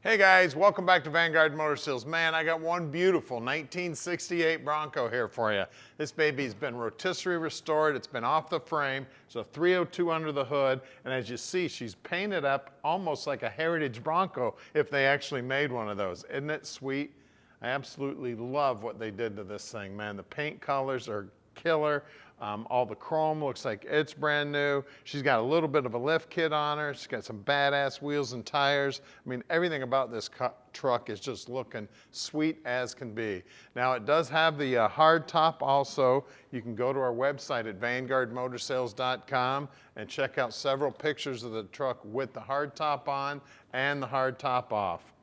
Hey guys, welcome back to Vanguard Motor Sales. Man, I got one beautiful 1968 Bronco here for you. This baby's been rotisserie restored. It's been off the frame. There's a 302 under the hood. And as you see, she's painted up almost like a heritage Bronco if they actually made one of those. Isn't it sweet? I absolutely love what they did to this thing, man. The paint colors are killer. All the chrome looks like it's brand new. She's got a little bit of a lift kit on her. She's got some badass wheels and tires. I mean, everything about this truck is just looking sweet as can be. Now, it does have the hard top also. You can go to our website at vanguardmotorsales.com and check out several pictures of the truck with the hard top on and the hard top off.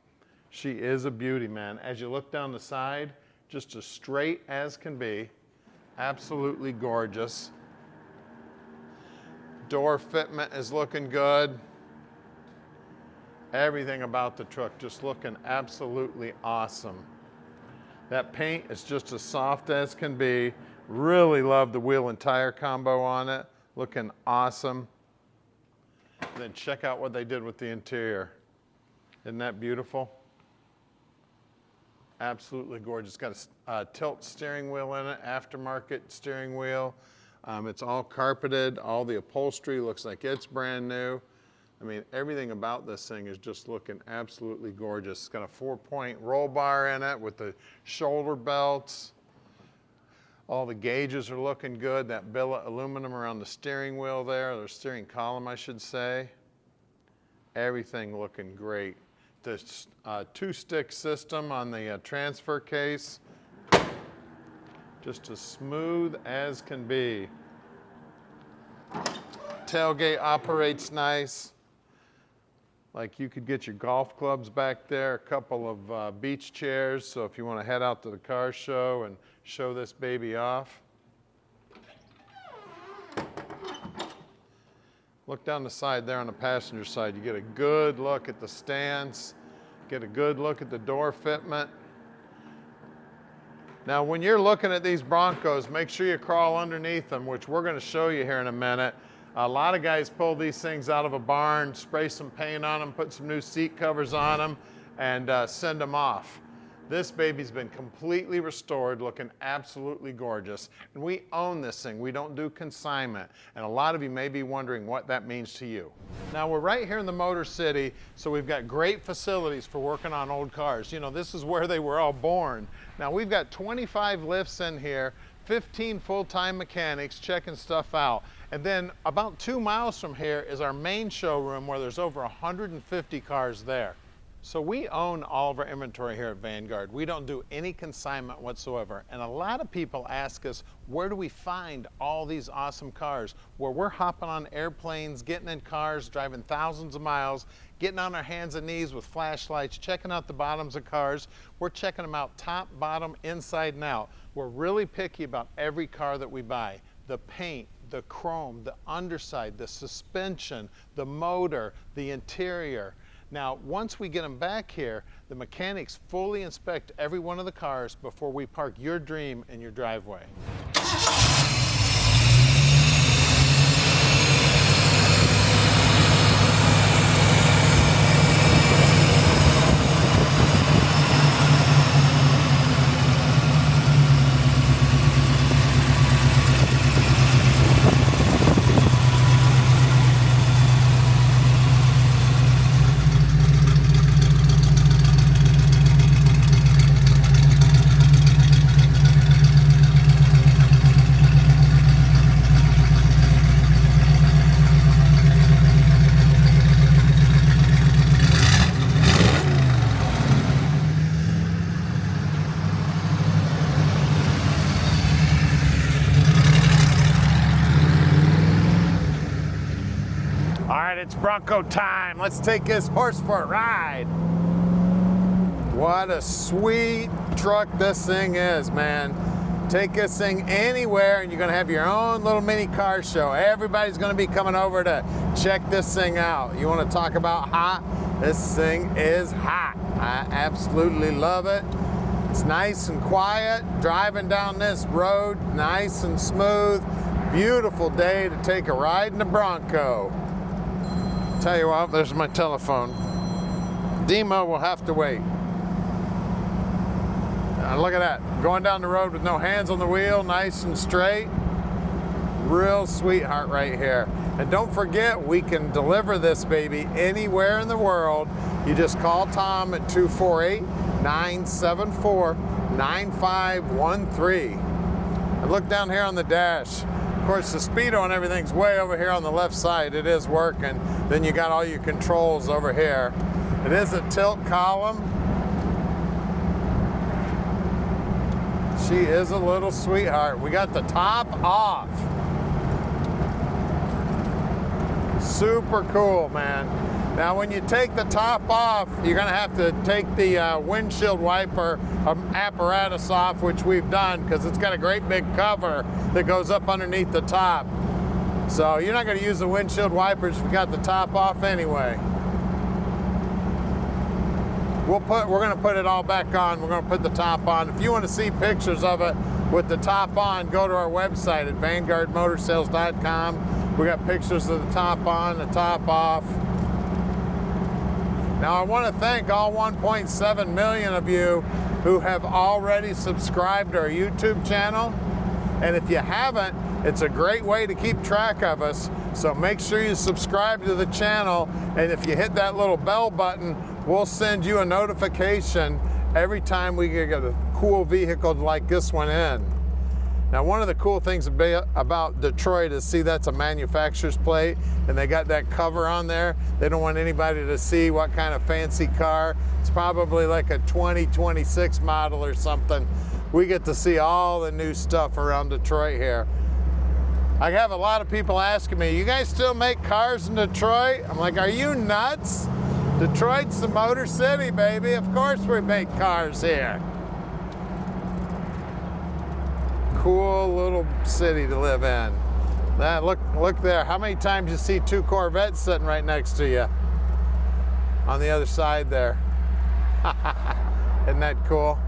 She is a beauty, man. As you look down the side, just as straight as can be. Absolutely gorgeous. Door fitment is looking good. Everything about the truck just looking absolutely awesome. That paint is just as soft as can be. Really love the wheel and tire combo on it. Looking awesome. Then check out what they did with the interior. Isn't that beautiful? Absolutely gorgeous. Got a tilt steering wheel in it, aftermarket steering wheel. It's all carpeted. All the upholstery looks like it's brand new. I mean, everything about this thing is just looking absolutely gorgeous. It's got a 4-point roll bar in it with the shoulder belts. All the gauges are looking good. That billet aluminum around the steering wheel there, or steering column, I should say. Everything looking great. The two-stick system on the transfer case, just as smooth as can be. Tailgate operates nice. Like you could get your golf clubs back there, a couple of beach chairs, so if you want to head out to the car show and show this baby off. Look down the side there on the passenger side. You get a good look at the stands, get a good look at the door fitment. Now, when you're looking at these Broncos, make sure you crawl underneath them, which we're going to show you here in a minute. A lot of guys pull these things out of a barn, spray some paint on them, put some new seat covers on them, and send them off. This baby's been completely restored, looking absolutely gorgeous. And we own this thing. We don't do consignment. And a lot of you may be wondering what that means to you. Now, we're right here in the Motor City, so we've got great facilities for working on old cars. You know, this is where they were all born. Now, we've got 25 lifts in here, 15 full-time mechanics checking stuff out. And then about 2 miles from here is our main showroom where there's over 150 cars there. So we own all of our inventory here at Vanguard. We don't do any consignment whatsoever. And a lot of people ask us, where do we find all these awesome cars? Where we're hopping on airplanes, getting in cars, driving thousands of miles, getting on our hands and knees with flashlights, checking out the bottoms of cars. We're checking them out top, bottom, inside and out. We're really picky about every car that we buy. The paint, the chrome, the underside, the suspension, the motor, the interior. Now, once we get them back here, the mechanics fully inspect every one of the cars before we park your dream in your driveway. It's Bronco time. Let's take this horse for a ride. What a sweet truck this thing is, man. Take this thing anywhere and you're gonna have your own little mini car show. Everybody's gonna be coming over to check this thing out. You wanna talk about hot? This thing is hot. I absolutely love it. It's nice and quiet, driving down this road, nice and smooth. Beautiful day to take a ride in a Bronco. Tell you what, there's my telephone. Demo will have to wait. Look at that, going down the road with no hands on the wheel, nice and straight. Real sweetheart right here. And don't forget, we can deliver this baby anywhere in the world. You just call Tom at 248-974-9513. And look down here on the dash. Of course, the speedo and everything's way over here on the left side. It is working. Then you got all your controls over here. It is a tilt column. She is a little sweetheart. We got the top off. Super cool, man. Now, when you take the top off, you're gonna have to take the windshield wiper apparatus off, which we've done, because it's got a great big cover that goes up underneath the top. So you're not gonna use the windshield wipers if you got the top off anyway. We're gonna put it all back on. We're gonna put the top on. If you wanna see pictures of it with the top on, go to our website at vanguardmotorsales.com. We got pictures of the top on, the top off. Now I wanna thank all 1.7 million of you who have already subscribed to our YouTube channel. And if you haven't, it's a great way to keep track of us. So make sure you subscribe to the channel. And if you hit that little bell button, we'll send you a notification every time we get a cool vehicle like this one in. Now, one of the cool things about Detroit is, see, that's a manufacturer's plate, and they got that cover on there. They don't want anybody to see what kind of fancy car. It's probably like a 2026 model or something. We get to see all the new stuff around Detroit here. I have a lot of people asking me, you guys still make cars in Detroit? I'm like, are you nuts? Detroit's the Motor City, baby. Of course we make cars here. Cool little city to live in. Look there. How many times you see two Corvettes sitting right next to you? On the other side there. Isn't that cool?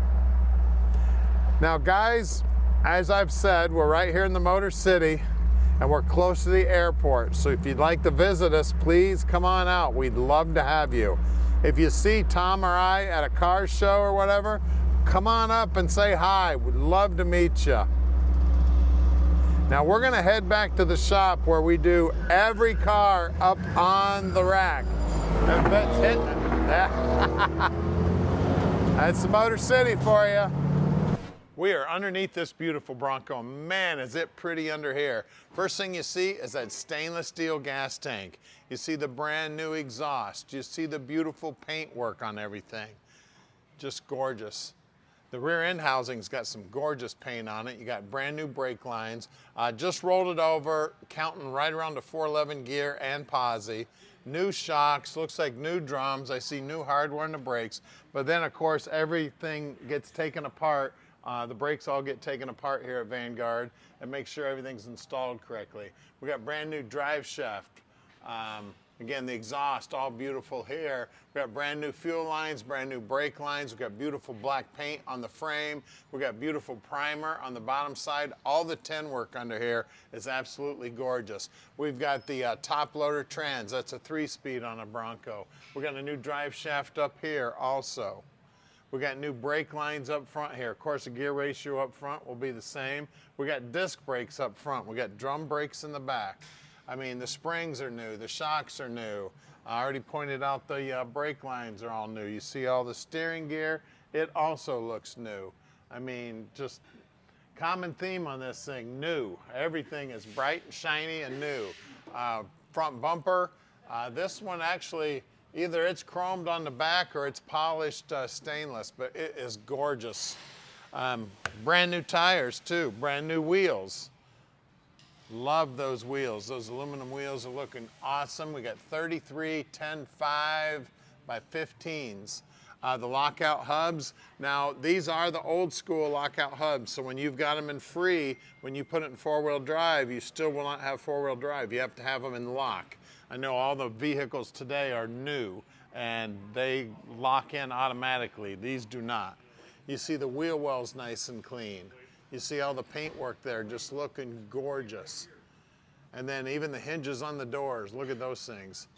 Now guys, as I've said, we're right here in the Motor City and we're close to the airport. So if you'd like to visit us, please come on out. We'd love to have you. If you see Tom or I at a car show or whatever, come on up and say hi. We'd love to meet you. Now we're gonna head back to the shop where we do every car up on the rack. That bet's hitting it. That's the Motor City for you. We are underneath this beautiful Bronco. Man, is it pretty under here. First thing you see is that stainless steel gas tank. You see the brand new exhaust. You see the beautiful paint work on everything. Just gorgeous. The rear end housing's got some gorgeous paint on it. You got brand new brake lines. Just rolled it over, counting right around to 411 gear and posi. New shocks, looks like new drums. I see new hardware in the brakes. But then of course everything gets taken apart. The brakes all get taken apart here at Vanguard and make sure everything's installed correctly. We got brand new drive shaft. Again, the exhaust, all beautiful here. We got brand new fuel lines, brand new brake lines. We got beautiful black paint on the frame. We got beautiful primer on the bottom side. All the tin work under here is absolutely gorgeous. We've got the top loader trans. That's a 3-speed on a Bronco. We got a new drive shaft up here also. We got new brake lines up front here. Of course, the gear ratio up front will be the same. We got disc brakes up front. We got drum brakes in the back. I mean, the springs are new, the shocks are new. I already pointed out the brake lines are all new. You see all the steering gear, it also looks new. I mean, just common theme on this thing, new. Everything is bright and shiny and new. Front bumper, this one actually, either it's chromed on the back or it's polished stainless, but it is gorgeous. Brand new tires too, brand new wheels. Love those wheels. Those aluminum wheels are looking awesome. We got 33 10.5 by 15s. The lockout hubs. Now, these are the old school lockout hubs. So when you've got them in free, when you put it in 4-wheel drive, you still will not have 4-wheel drive. You have to have them in lock. I know all the vehicles today are new and they lock in automatically. These do not. You see the wheel wells nice and clean. You see all the paint work there just looking gorgeous. And then even the hinges on the doors, look at those things.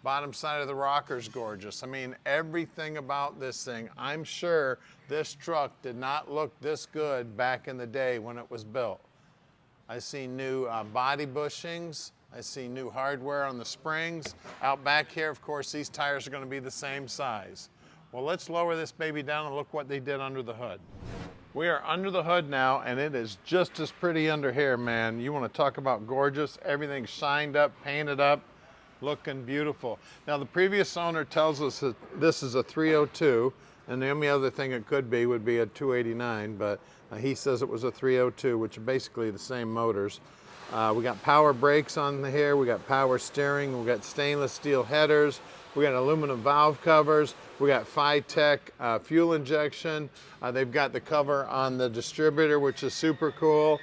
Bottom side of the rocker's gorgeous. I mean, everything about this thing. I'm sure this truck did not look this good back in the day when it was built. I see new body bushings. I see new hardware on the springs. Out back here, of course, these tires are going to be the same size. Well, let's lower this baby down and look what they did under the hood. We are under the hood now, and it is just as pretty under here, man. You want to talk about gorgeous. Everything's shined up, painted up, looking beautiful. Now, the previous owner tells us that this is a 302, and the only other thing it could be would be a 289, but he says it was a 302, which are basically the same motors. We got power brakes on here, we got power steering, we got stainless steel headers, we got aluminum valve covers, we got Phi-Tech fuel injection. They've got the cover on the distributor, which is super cool.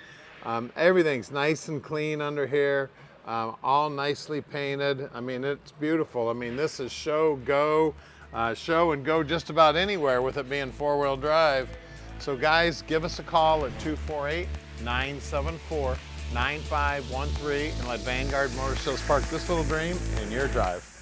Everything's nice and clean under here, all nicely painted. I mean, it's beautiful. I mean, this is show and go just about anywhere with it being four-wheel drive. So guys, give us a call at 248-974-9513 and let Vanguard Motor Sales park this little dream in your drive.